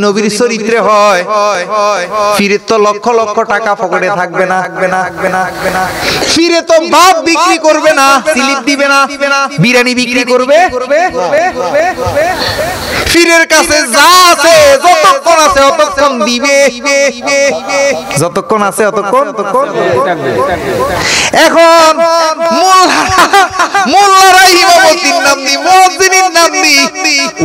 নবীর চরিত্রে হয় ফিরে তো লক্ষ লক্ষ টাকা পকেটে থাকবে না ফিরে তো ভাত বিক্রি করবে না স্লিপ দিবে না বিরিয়ানি বিক্রি করবে ফিরের কাছে যা আছে যতক্ষণ আছে ততক্ষণ দিবে যতক্ষণ আছে ততক্ষণ এখন মোল্লারা ইমামতির নাম দি মুয়াজ্জিনের নাম দি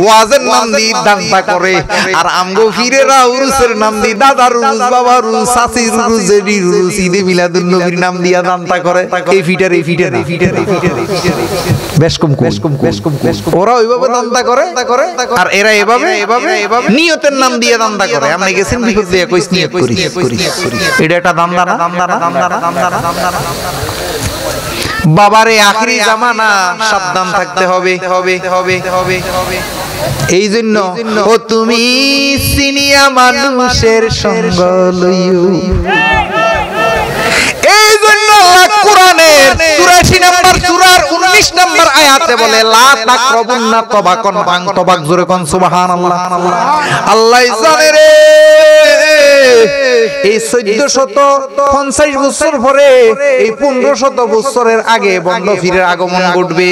ওয়াজের নাম দি দানটা করে আর আমগো ফিরেরা উরুসের নাম দি দাদার উরুস বাবার উরুস চাচির উরুস জেডির উরুস ঈদে মিলাদুন নবীর নাম দিয়া দানটা করে এই ফিটার বেশ কম ওরা ওইভাবে দানটা করে আর এরা এভাবে নিয়তের নাম দিয়ে দানটা করে আমরা গেছেন বিপদ দিয়ে কইস নিয়ত করি এটা একটা দান্দা না বাবারে আখিরি জামানা সাবধান থাকতে হবে এই জন্য ও তুমি সিনিয়া মানুষের সঙ্গ লইও এই জন্য কোরআনের ৮৪ নম্বর সূরার ১৯ নম্বর আয়াতে বলে লা তাকরাবুন্না তাবাকান বাং তাবাক জোরে কোন সুবহানাল্লাহ আল্লাহ জানে রে এই ১৪৫০ বছর পরে এই ১৫০০ বছরের আগে বন্ড ফিরের আগমন ঘটবে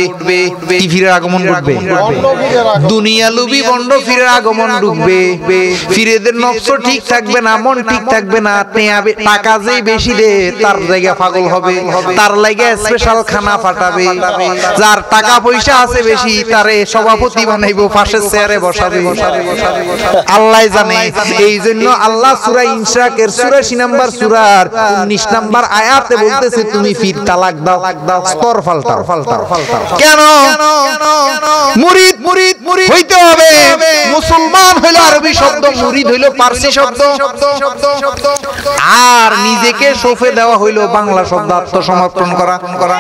কি ফিরের আগমন ঘটবে দুনিয়া লুবি বন্ড ফিরের আগমন ঢুকবে ফিরেদের নফস ঠিক থাকবে না মন ঠিক থাকবে না টাকা যেই বেশি দে তার জায়গা পাগল হবে তার লাগা স্পেশাল খানা ফাটাবে যার টাকা পয়সা আছে বেশি তারে সভাপতি বানাইবো পাশের চেয়ারে বসাবে আল্লাহ জানে এই জন্য আল্লাহ সূরা ইনশিরাকের ৮৪ নম্বর সূরার ১৯ নম্বর আয়াতে বলতেছে তুমি ফির তালাক দাও স্তর ফালতাও কেন মুরিদ হইতে হবে মুসলমান হইলো আরবি শব্দ মুরিদ হইলো পারসি শব্দ আর নিজেকে সফে দেওয়া হইলো বাংলা শব্দ আত্মসমর্পণ করা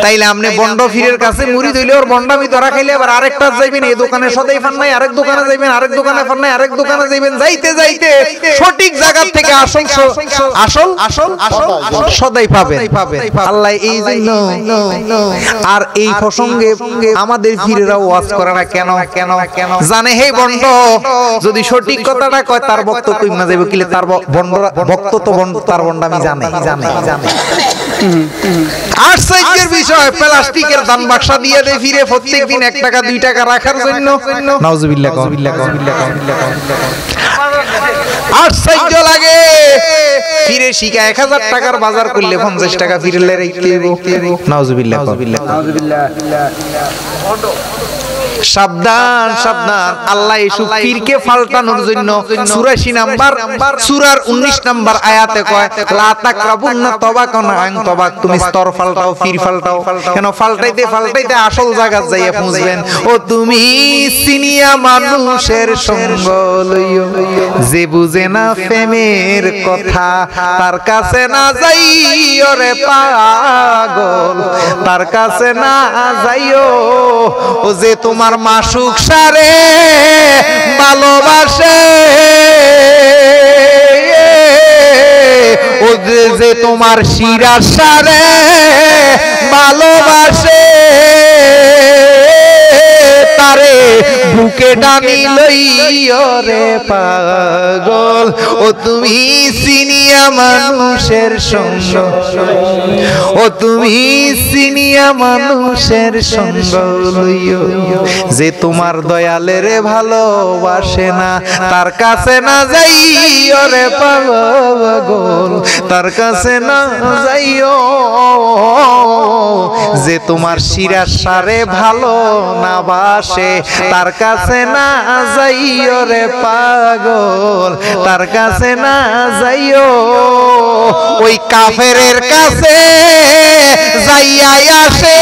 তাইলে আপনি বন্ড ফিরের কাছে মুরিদ হইলে ওর বন্ডামি ধরা খাইলে আবার আরেকটা যাইবেন এই দোকানে সদাই ফান নাই আরেক দোকানে যাইবেন আরেক দোকানে ফান নাই আরেক দোকানে যাইবেন যাইতে সঠিক জায়গা থেকে আসল সদাই পাবেন আল্লাহ এই জন্য আর এই প্রসঙ্গে আমাদের ফিরেরা ওয়াজ করে না কেন জানে হে বন্ড যদি সঠিক কথাটা কয় তার বক্ত কইমা যাইব কিলে তার ভক্ত তো তার বন্ডামি জানে আর সাইজের বিষয় প্লাস্টিকের দান বাক্সা দিয়ে দেয় ফিরে প্রত্যেকদিন ১ টাকা ২ টাকা রাখার জন্য নাউজুবিল্লাহ আর সাইজ লাগে ফিরে শিখা ১০০০ টাকার বাজার করলে ৫০ টাকা ফিরলে রেখে দেব নাউজুবিল্লাহ সাবধান আল্লাহ এসব পীরকে ফালতানোর জন্য ৮৪ নম্বর সূরার ১৯ নম্বর আয়াতে কয় লা তাকরাবুন্না তাবাকান আন তাবাক তুমি স্তর ফালতাও ফির ফালতাও কেন ফালতাইতে আসল জায়গা যাইয়া পৌঁছবেন ও তুমি সিনিয়া মানুষের সঙ্গ লইও যে বুঝে না প্রেমের কথা তার কাছে না যাইও রে পাগল তার কাছে না যাইও ও যে তোমার মাসুক সারে ভালোবাসে ও যে তোমার শিরা সারে ভালোবাসে তারে বুকে টানি লইও রে পাগল ও তুমি সিনিয়া মানুষের সঙ্গ ও তুমি সিনিয়া মানুষের সঙ্গ লইও যে তোমার দয়ালের ভালোবাসে না তার কাছে না যাইও রে পাগল তার কাছে না যাইও যে তোমার শিরা সারে ভালো না বাসে তার কাছে না যাইও রে পাগল তার কাছে না যাইও ওই কাফেরের কাছে যাইয়া আসে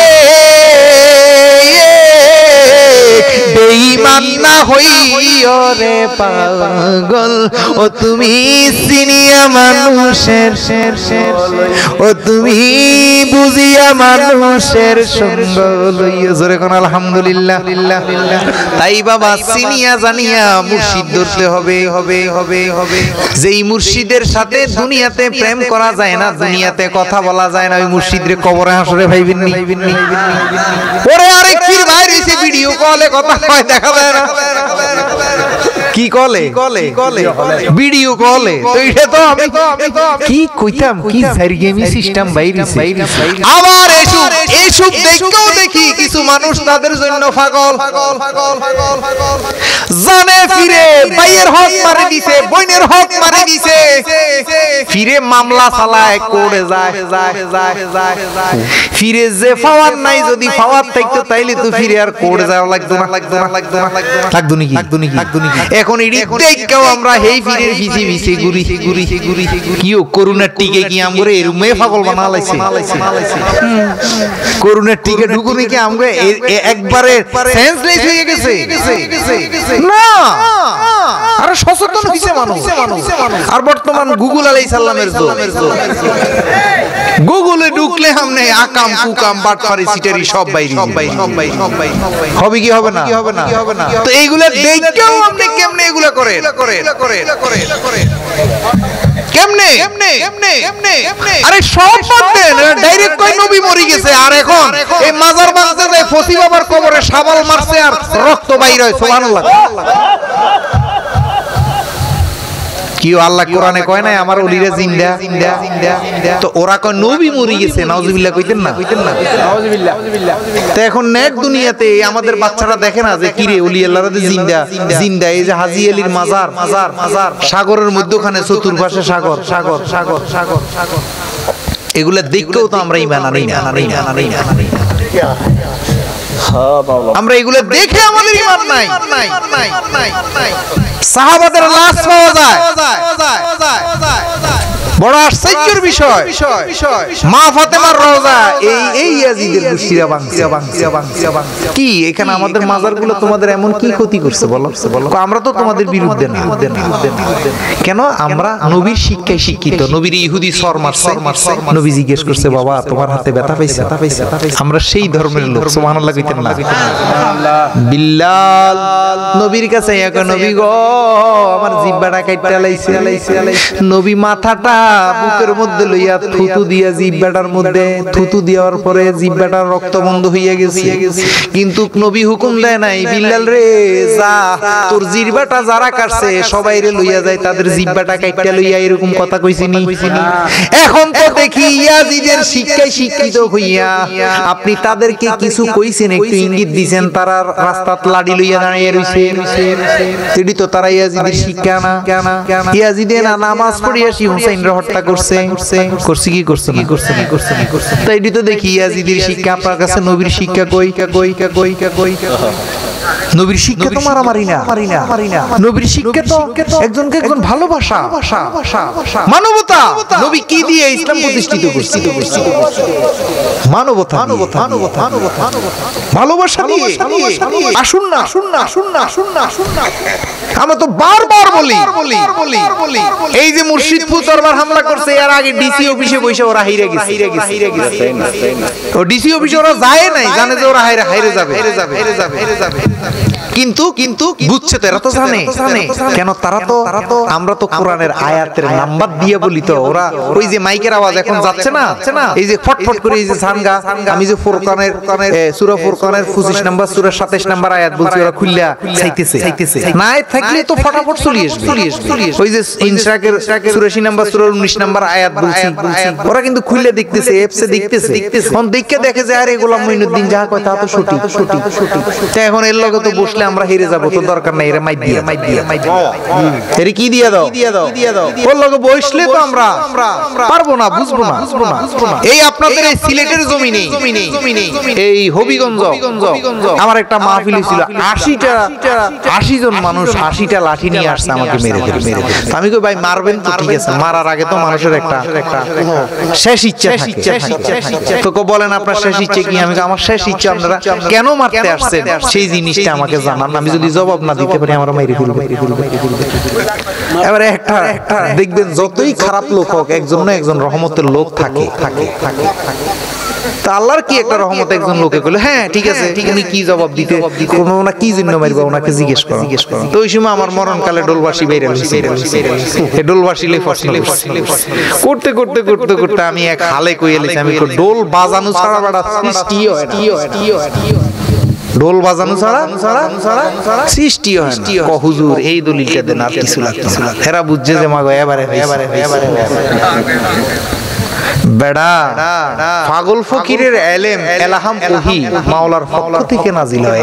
বেঈমান না হইও রে পাগল ও তুমি সিনিয়া মানুষের ও তুমি বুঝিয়া মানুষের সঙ্গ লইয়া জোরে কোন আলহামদুলিল্লাহ তাই বাবা সিনিয়া জানিয়া মুর্শিদ ধরতে হবে যেই মুর্শিদের সাথে দুনিয়াতে প্রেম করা যায় না দুনিয়াতে কথা বলা যায় না ওই মুর্শিদরে কবরে হাসরে ভাইবেন নি ওরে আরেক পীর ভাই রইছে ভিডিও কলে কথা কয় দেখা যায় না কি কলে ভিডিও কলে। তো এটা তো আমি কি কইতাম, কি সারগেমি সিস্টেম বাইরেছে। আবার এসব দেখেও দেখি কিছু মানুষ তাদের জন্য পাগল, জানে ফিরে ভাইয়ের হক মারি দিছে, বোনের হক মারি দিছে, ফিরে মামলা চালায়, কোর্টে যায়। ফিরে যে পাওয়ার নাই, যদি পাওয়ার থাকতো তাইলে তো ফিরে আর কোর্টে যাওয়া লাগতো না। এখন এডি দেখেও আমরা হেই ফিরে ভিসি ঘুরি। কিও করোনার টিকে কি আমরে এরুমে পাগল বানা লাইছে। করোনার টিকে ঢুকুনি কি আমরে একবারে সেন্সলেস হয়ে গেছে না। আর সচেতন হইছে মানুষ। আর বর্তমান গুগল আলাইহিস সালামের যুগ। গুগলে ঢুকলে আমনে আকাম কুকাম বাটপারি সিটারি সব বাইরে। হবে কি হবে না? তো এইগুলা দেখেও আপনি কেমনে এগুলা করেন? কেমনে? আরে সব বাদ দেন, ডাইরেক্ট কই নবী মরে গেছে। আর এখন এই মাজার ভাঙতে যায়, ফসি বাবার কবরে শাবাল মারছে আর রক্ত বাইর হয়। সুবহানাল্লাহ। কিও আল্লাহ কোরআনে কয় নাই আমার ওলিরা জিন্দা? তো ওরা কয় নবী মরে গেছে, নাউজুবিল্লাহ কইতেন না? নাউজুবিল্লাহ। তো এখন নেট দুনিয়াতে আমাদের বাচ্চারা দেখে না যে কি রে ওলি আল্লাহরা জিন্দা। এই যে হাজী আলীর মাজার, সাগরের মধ্যখানে চতুর্পাশে সাগর। এগুলা দেখেও তো আমরা ঈমান আনি না। আমরা এগুলো দেখে আমাদের ঈমান নাই। সাহাবাদের লাশ পাওয়া যায়, বড় আশ্চর্যের বিষয়। মা ফাতেমার রওজা এই ইয়াজিদের মুশরিরা ভাঙছে। কি এখানে আমাদের মাজারগুলো তোমাদের এমন কি ক্ষতি করছে বলো? আমরা তো তোমাদের বিরুদ্ধে না। কেন? আমরা নবীর শিক্ষায় শিক্ষিত। নবীর ইহুদি সর মারছে, নবী জিজ্ঞেস করছে বাবা তোমার হাতে ব্যথা পাইছে? আমরা সেই ধর্মের লোক। সুবহানাল্লাহ কইতেন না? বিল্লাল নবীর কাছে এক নবী গো আমার জিহ্বাটা কাইটা লাইছে। নবী মাথাটা বুকের মধ্যে লইয়া থুতু দিয়া জিহ্বাটার মধ্যে থুতু দেওয়ার পরে জিহ্বাটার রক্ত বন্ধ হইয়া গেছে। কিন্তু নবী হুকুম দেয় নাই বিল্লাল রে যা তোর জিহ্বাটা যারা কাটছে সবাই রে লইয়া যায়, তাদের জিহ্বাটা কাইটা লইয়া, এরকম কথা কইছিনি? এখন তো দেখি ইয়াজিদের শিক্ষায় শিক্ষিত হইয়া আপনি তাদেরকে কিছু কইছেন, একটু ইঙ্গিত দিছেন, তারা রাস্তাত লাডি লইয়া দাঁড়িয়ে রইছে। এটি তো তারা ইয়াজিদের শিক্ষা না। ইয়াজিদে না নামাজ পড়িয়া হুসাইনরে হত্যা করছে। তাই এটি তো দেখি ইয়াজিদের শিক্ষা। আপনার কাছে নবীর শিক্ষা কই? নবীর শিক্ষা তো মারামারি না। নবীর শিক্ষা তো একজনকে একজন ভালোবাসা, মানবতা। নবী কি দিয়ে ইসলাম প্রতিষ্ঠিত করছে? মানবতা, ভালোবাসা দিয়ে। আসুন না, আমরা তো বারবার বলি এই যে মুর্শিদপুর দরবার হামলা করছে, এর আগে ডিসি অফিসে বসে ওরা হাইরে গেছে। ও ডিসি অফিসে ওরা যায় নাই, জানে যে ওরা হাইরে যাবে। কিন্তু বুঝছে তো, এরা তো জানে। কেন? তারা তো আমরা তো কোরআনের আয়াতের নাম্বার দিয়ে বলি। তো ওরা ওই যে মাইকের আওয়াজ এখন যাচ্ছে না, এই যে ফটফট করে এই যে সানগা, আমি যে ফুরকানের সূরা ফুরকানের 25 নাম্বার সূরা 27 নাম্বার আয়াত বলছি, ওরা খুললা চাইতেছে না থাকলে তো ফটাফট চলে আসবে। ওই যে ইনশাকের 84 নাম্বার সূরা 19 নাম্বার আয়াত বলছি, ওরা কিন্তু খুললে দেখতেছে, এপসে দেখতেছে। কোন দেখে দেখে যে আরে গোলাম মঈনুদ্দিন যাহা কয় তা তো সঠিক। এখন এর লগে তো বসলে আমরা হেরে যাব, তো দরকার নাই, এর মাইক দিয়া এর কি দিয়া দাও। ওর লগে বসলে তো আমরা পারবো না, বুঝবো না। এই আপনাদের এই সিলেটের জমিনে এই হবিগঞ্জ আমার একটা মাহফিল ছিল, 80 জন মানুষ 80টা লাঠি নিয়ে আসছে আমাকে মেরে দেবে। আমি কই ভাই মারবেন তো ঠিক আছে, মারার আগে তো মানুষের একটা শেষ ইচ্ছা থাকে। তো বলেন আপনার শেষ ইচ্ছা কি? আমি আমার শেষ ইচ্ছা আপনারা কেন মারতে আসছেন সেই জিনিসটা আমাকে জানান। আমি যদি জবাব না দিতে পারি আমরা মেরে ফেলবো। এবারে একটা দেখবেন যতই খারাপ লোক হোক একজন না একজন রহমতের লোক থাকে। তা আল্লাহর কি একটা রহমত, একজন লোকে কইলো হ্যাঁ ঠিক আছে, তুমি কি জবাব দিতে কোনো না কি জন্য মারবা ওনাকে জিজ্ঞেস করো। তো ওই সময় আমার মরণকালে ডোলবাসী বের হইছে। ডোলবাসীলে প্রশ্ন করতে আমি এক হালে কইয়েছি, আমি ডোল বাজানো ছাড়া বাড়া সৃষ্টি হয়। ঢোল বাজানো ছাড়া সৃষ্টি হয় না। ক হুজুর এই দলিলটা দেন, আর কিছু লাগতো না। এরা বুঝছে যে মাগো এবারে বেড়া পাগল ফকিরের এলেম এলাহাম ওহী মাওলার পক্ষ থেকে নাজিল হয়।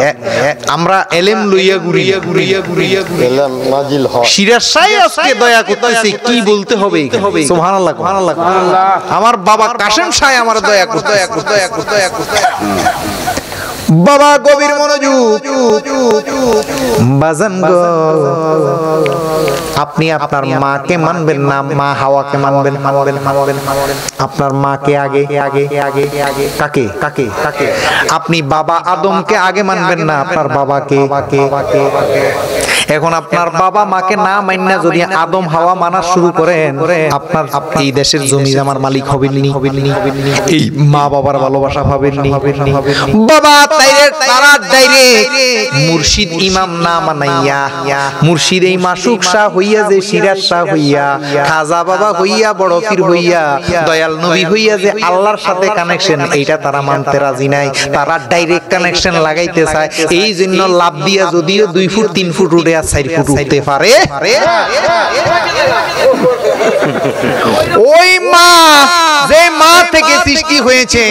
আমরা এলেম লইয়া গুড়িয়া এলেম নাজিল হয়। সিরাজ শাহ আজকে দয়া করতেছে, কি বলতে হবে? সুবহানাল্লাহ। আমার বাবা কাশেম শাহ আমার দয়া করতে। বাবা গভীর মনোযোগ। বাজান গো, আপনি আপনার মাকে মানবেন না, মা হাওয়াকে মানবেন। আপনার মাকে আগে কাকে আপনি বাবা আদমকে আগে মানবেন না, আপনার বাবাকে। এখন আপনার বাবা মাকে না মাননা যদি আদম হাওয়া মানা শুরু করেন, আপনার এই দেশের জমি জামার মালিক হবেননি, এই মা বাবার ভালোবাসা পাবেননি। বাবা তারা ডাইরেক্ট মুর্শিদ ইমাম না মানাইয়া, মুর্শিদ এই মাসুক শাহ হইয়া, যে সিরাজ শাহ হইয়া, খাজা বাবা হইয়া, বড় পীর হইয়া, দয়াল নবী হইয়া যে আল্লাহর সাথে কানেকশন, এইটা তারা মানতে রাজি নাই। তারা ডাইরেক্ট কানেকশন লাগাইতে চায়। এই জন্য লাভ দিয়া যদিও 2 ফুট 3 ফুট উঠে 4 ফুট উঠতে পারে, ওই মা যে মা থেকে সৃষ্টি হয়েছে,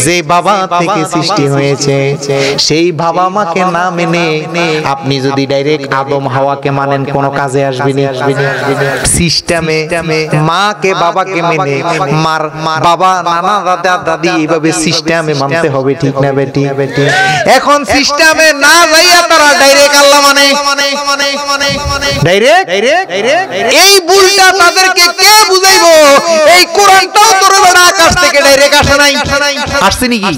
যে বাবা থেকে সৃষ্টি হয়েছে, সেই বাবা মাকে না মেনে আপনি যদি ডাইরেক্ট আদম হাওয়াকে মানেন, কোনো কাজে আসবে না। সিস্টেমে মাকে বাবাকে মেনে, মার বাবা নানা দাদা দাদি এইভাবে সিস্টেমে মানতে হবে, ঠিক না বেটি? এখন সিস্টেমে না যাইয়া তারা ডাইরেক্ট আল্লাহ মানে ডাইরেক্ট। এই ভুলটা তাদেরকে কে বুঝাইবো? এই কোরআনটাও তোর বড় আকাশ থেকে ডাইরেক্ট আসে নাই, আসছে নাকি?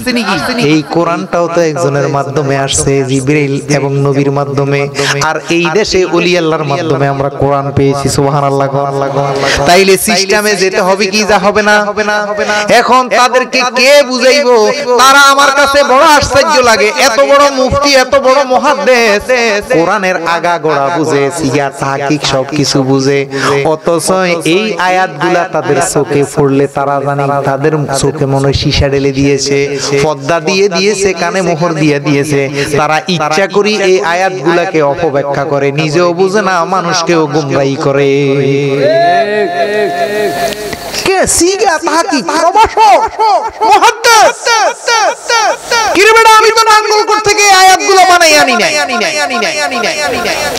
এই কোরআনটাও তো একজনের মাধ্যমে আসছে, জিবরাইল এবং নবীর মাধ্যমে। আর এই দেশে ওলি আল্লাহর মাধ্যমে আমরা কোরআন পেয়েছি। সুবহানাল্লাহ। তাইলে সিস্টেমে যেতে হবে কি যা হবে না? এখন তাদেরকে কে বুঝাইবো? তারা আমার কাছে বড় আশ্চর্য লাগে, এত বড় মুফতি, এত বড় মুহাদ্দিস, কোরআনের আগা গোড়া বুঝে, সিয়ার তাহকিক সবকিছু বুঝে, অথচ এই আয়াতগুলা তাদের চোখে পড়লে তারা জানি তাদের চোখে মনে সীসা ঢেলে দিয়েছে, পর্দা দিয়ে দিয়েছে, কানে মোহর দিয়ে দিয়েছে। তারা ইচ্ছা করি এই আয়াতগুলাকে অপব্যাখ্যা করে, নিজেও বুঝে না, মানুষকেও গুমরাহি করে। কে সিগা তাহকিক প্রভাষক মুহাদ্দিস কি রে বেটা? আমি তো নাঙ্গলকোট থেকে আয়াতগুলো বানাই আনি নাই,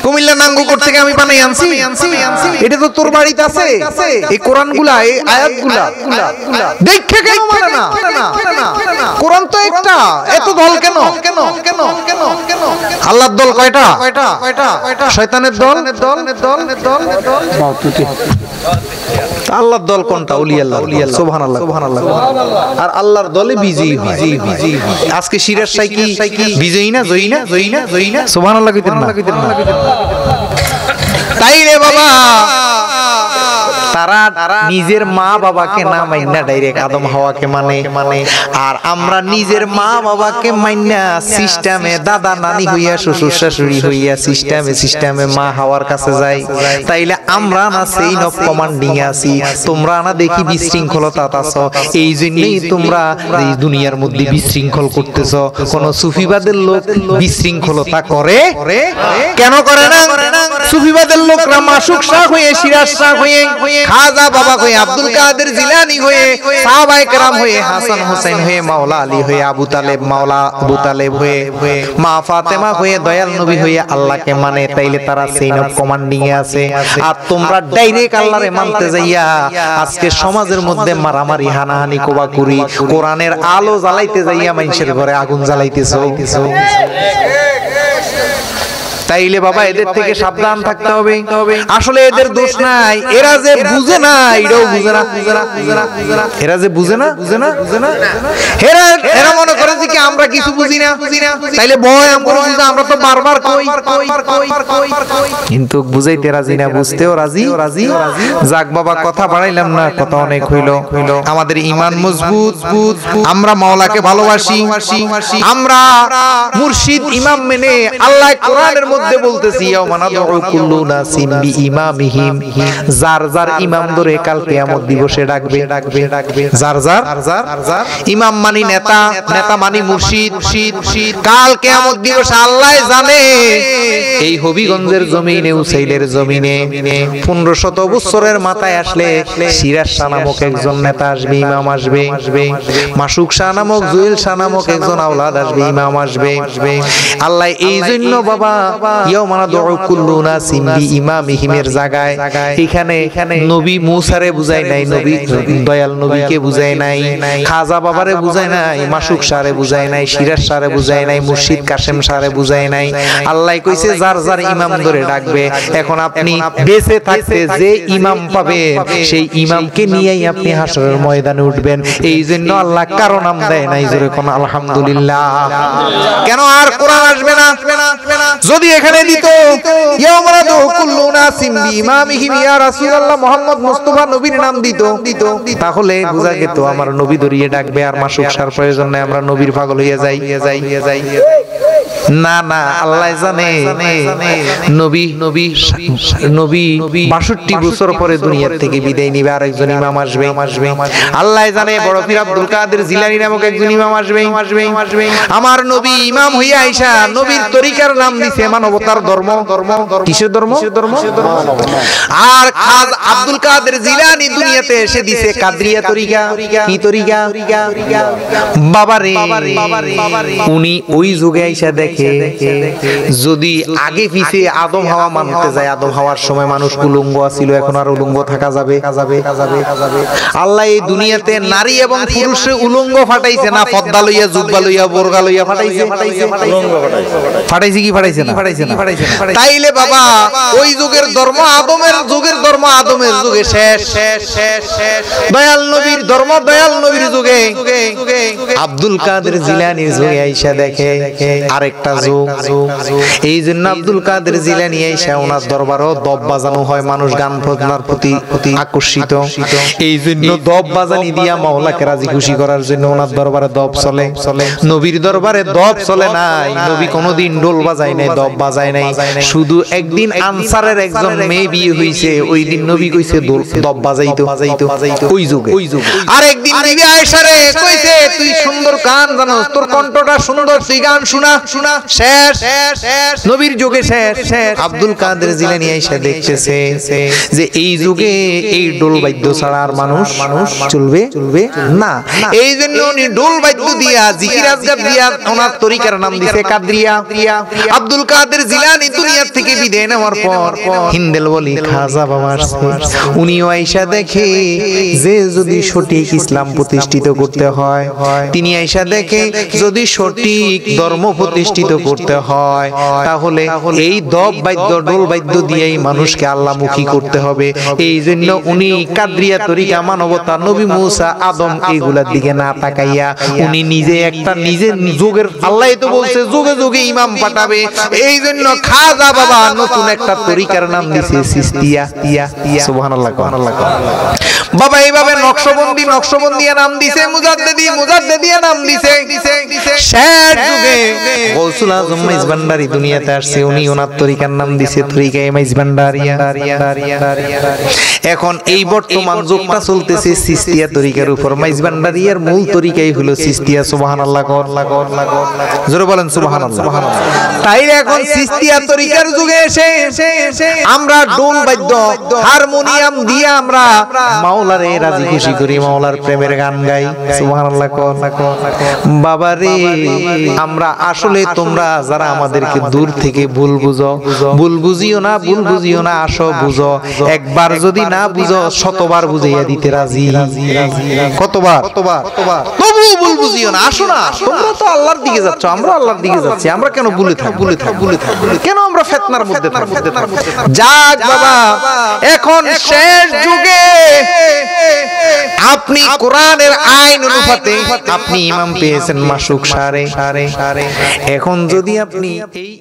কুমিল্লা নাঙ্গলকোট থেকে আমি বানাই আনছি। এটা তো তোর বাড়িতে আছে, এই কোরআনগুলা, এই আয়াতগুলা দেখে কেন মানে না? কোরআন তো একটা, এত দল কেন? আল্লাহর দল কয়টা? শয়তানের দল। আল্লাহর দল কোনটা? ওলি আল্লাহ। সুবহানাল্লাহ। আর আল্লাহর দলে বিজয়ী হয়। আজকে সিরাজ শাহ কি বিজয়ী না? জয়ী না? সুবহানাল্লাহ কইতেন না? তাই রে বাবা, তারা নিজের মা বাবাকে না মাইনা ডাইরেক্ট আদম হাওয়াকে মানে। আর আমরা নিজের মা বাবাকে মাইনা সিস্টেমে দাদা নানি হইয়া, শ্বশুর শাশুড়ি হইয়া সিস্টেমে মা হাওয়ার কাছে যাই। তাইলে আমরা না সেই নব কমান্ডিং আছি, তোমরা না দেখি বিশৃঙ্খলতা আছো। এই জন্যই তোমরা এই দুনিয়ার মধ্যে বিশৃঙ্খল করতেছ। কোন সুফিবাদের লোক বিশৃঙ্খলতা করে? কেন করে না? সুফিবাদের লোকরা মাসুক শাহ হয়ে, সিরাজ শাহ হয়ে, খাজা বাবা হয়ে, আব্দুল কাদের জিলানী হয়ে, সাহাবায়ে কেরাম হয়ে, হাসান হোসেন হয়ে, মাওলা আলী হয়ে, মাওলা আবু তালেব হয়ে, মা ফাতেমা হয়ে, দয়াল নবী হয়ে আল্লাহকে মানে। তাইলে তারা চেইন অফ কমান্ডিং এ আছে। আর তোমরা ডাইরেক্ট আল্লাহরে মানতে যাইয়া আজকে সমাজের মধ্যে মারামারি, হানাহানি, কোবাকুরি, কোরআনের আলো জ্বালাইতে যাইয়া মানুষের ঘরে আগুন জ্বালাইতেছো। তাইলে বাবা এদের থেকে সাবধান থাকতে হবে। আসলে এদের দোষ নাই, এরা যে বুঝে না, এটাও বুঝে না। এরা যে বুঝে না, এরা মনে করে যে কি আমরা কিছু বুঝি না। তাইলে ভয় আমরা বুঝে, আমরা তো বারবার কই, কিন্তু বুঝাইতে রাজি না, বুঝতেও রাজি। যাক বাবা, কথা বাড়াইলাম না, কথা অনেক হইল। আমাদের ঈমান মজবুত, আমরা মাওলাকে ভালোবাসি, আমরা মুর্শিদ ইমাম মেনে আল্লাহ কোরআনের মধ্যে বলতেছি ইয়াউমা নাদউ কুল্লু নাসিম বিইমামিহিম, যার যার ইমাম ধরে কাল কিয়ামত দিবসে ডাকবে। যার যার ইমাম মানি নেতা, নেতা মানি মুর্শিদ। কাল কিয়ামত দিবসে আল্লাহ জানে এই হবিগঞ্জের জমিনে, উসাইলের জমিনে 1500 বছরের মাথায় আসলে সিরাজ শাহ নামক একজন নেতা আসবে, ইমাম আসবে। মাসুক শাহ নামক, জুয়েল শাহ নামক একজন আওলাদ আসবে, ইমাম আসবে। আল্লাহ এই জন্য বাবা ইয়াউমা নাদউ কুল্লু নাসিম বিইমামিহিমের জায়গায় এখানে নবী মুসারে বুঝায় নাই, নবী দয়াল নবীকে বুঝায় নাই, খাজা বাবারে বুঝায় নাই, মাসুক শাহরে বুঝায় নাই, সিরাজ শাহরে বুঝায় নাই, মুর্শিদ কাশেম শাহরে বুঝায় নাই। আল্লাহ কইছে যার যার ইমাম ধরে ডাকবে। এখন আপনি বেঁচে থাকতে যে ইমাম পাবেন সেই ইমামকে নিয়েই আপনি হাসরের ময়দানে উঠবেন। এই জন্য আল্লাহ কারো নাম দেয় নাই, জোরে কোন আলহামদুলিল্লাহ। কেন আর কোরআন আসবে না? যদি এখানে দিত ইয়াউমা নাদউ কুল্লু নাসিম বিইমামিহিম ইয়া রাসূলুল্লাহ মুহাম্মদ মুস্তাফা নবীর নাম দিত, তাহলে বোঝা যেত আমার নবী ধরিয়ে ডাকবে, আর মাসুক শাহর প্রয়োজন নাই, আমরা নবীর পাগল হইয়া যাই। না না, আল্লাহ জানে নবী 62 বছর পরে দুনিয়া থেকে বিদায় নিবে, আর একজন ইমাম আসবে। আল্লাহ জানে বড় পীর আব্দুল কাদের জিলানী নামক একজন ইমাম আসবে। আমার নবী ইমাম হইয়া আইসা নবীর তরিকার নাম দিছে মানবতার ধর্ম। কিসের ধর্ম? আর খাজা আব্দুল কাদের জিলানী দুনিয়াতে এসে দিছে কাদরিয়া তরিকা। কি তরিকা? বাবারে উনি ওই যুগে আইসা দেখে যদি আগে পিছে আদম হাওয়া মানতে যায়, আদম হাওয়ার সময় মানুষ উলঙ্গ ছিল, এখন আর উলঙ্গ থাকা যাবে? আল্লাহ এই দুনিয়াতে নারী এবং পুরুষে উলঙ্গ ফাটাইছে না? পর্দা লইয়া, জুব্বা লইয়া, বোরকা লইয়া ফাটাইছে? ফাটাইছে কি ফাটাইছে না? তাইলে বাবা ওই যুগের ধর্ম আদমের যুগের ধর্ম আদমের যুগে শেষ। দয়াল নবীর ধর্ম দয়াল নবীর যুগে। আব্দুল কাদের জিলানীর যুগে আইসা দেখে আরেকটা যুগ। এই জন্য আব্দুল কাদের জিলানী আইসা ওনার দরবারও দব বাজানো হয়, মানুষ গান বাজনার প্রতি আকর্ষিত। এই জন্য দব বাজানি দিয়া মাওলাকে রাজি খুশি করার জন্য ওনার দরবারে দব চলে। নবীর দরবারে দব চলে নাই, নবী কোনোদিন ঢোল বাজায় নাই, দব বাজায় নাই। শুধু একদিন আনসারের একজন মেয়ে বিয়ে হইছে, ওই দিন নবী কইছে দব বাজাইতো ওই যুগে। আর একদিন বিবি আয়েশা রে কইছে তুই সুন্দর গান জানোস, তোর কণ্ঠটা সুন্দর, তুই গান শোনা। শেষ নবীর যুগে শেষ। আব্দুল কাদের জিলানী আয়েশা দেখতেছে যে এই যুগে এই ঢোল বাদ্য ছাড়া আর মানুষ চলবে না। এই জন্য উনি ঢোল বাদ্য দিয়া, জিকির আজগার দিয়া ওনার তরিকার নাম দিয়েছে কাদরিয়া। আব্দুল কাদের জিলানী দুনিয়া থেকে বিদায় নেওয়ার পর হিন্দেল বলি খাজা বাবা আসছে, উনিও আয়েশা দেখে যে যদি সঠিক ইসলাম প্রতিষ্ঠিত করতে হয়, তিনি আয়েশা দেখে যদি সঠিক ধর্ম প্রতিষ্ঠিত করতে হয় তাহলে এই দব বাদ্য ঢোল বাদ্য দিয়েই মানুষকে আল্লাহমুখী করতে হবে। এই জন্য উনি কাদরিয়া তরিকা, মানবতা, নবী মুসা, আদম এইগুলার দিকে না তাকাইয়া উনি নিজে একটা নিজের যুগের, আল্লাহ তো বলছে যুগে যুগে ইমাম পাঠাবে। এই জন্য খাজা বাবা নতুন একটা তরিকার নাম দিয়েছে সিস্তিয়া। সুবহানাল্লাহ। বাবা এইভাবে নকশবন্দিয়া নাম দিছে, মুজাদ্দিদিয়া নাম দিছে। শেষ যুগে গৌসুল আজম মাইজভান্ডারী দুনিয়াতে আসছে, উনি ওনার তরিকার নাম দিছে তরিকায়ে মাইজভান্ডারিয়া। এখন এই বর্তমান যুগটা চলতেছে সিস্তিয়া তরিকার উপর। মাইজভান্ডারিয়ার মূল তরিকাই হলো সিস্তিয়া। সুবহানাল্লাহ। জোরে বলেন সুবহানাল্লাহ। তাই এখন সিস্তিয়া তরিকার যুগে এসে আমরা ঢোল বাদ্য হারমোনিয়াম দিয়ে আমরা মাওলারে রাজি খুশি করি, মাওলার প্রেমের গান গাই। সুবহানাল্লাহ। বাবারে আমরা আসলে তোমরা যারা আমাদেরকে দূর থেকে ভুল বুঝিও না, আসো বুঝো। একবার যদি না বুঝো শতবার বুঝাইয়া দিতে রাজি। কতবার? তবু ভুল বুঝিও না, আসো না। তোমরা তো আল্লাহর দিকে যাচ্ছ, আমরা আল্লাহর দিকে যাচ্ছি, আমরা কেন ভুলে থাকবো? কেন আমরা ফিতনার মধ্যে থাকবো? যাক বাবা, এখন শেষ যুগে আপনি কোরআনের আইন অনুপাতে আপনি ইমাম পেয়েছেন মাসুক সারে। এখন যদি আপনি এই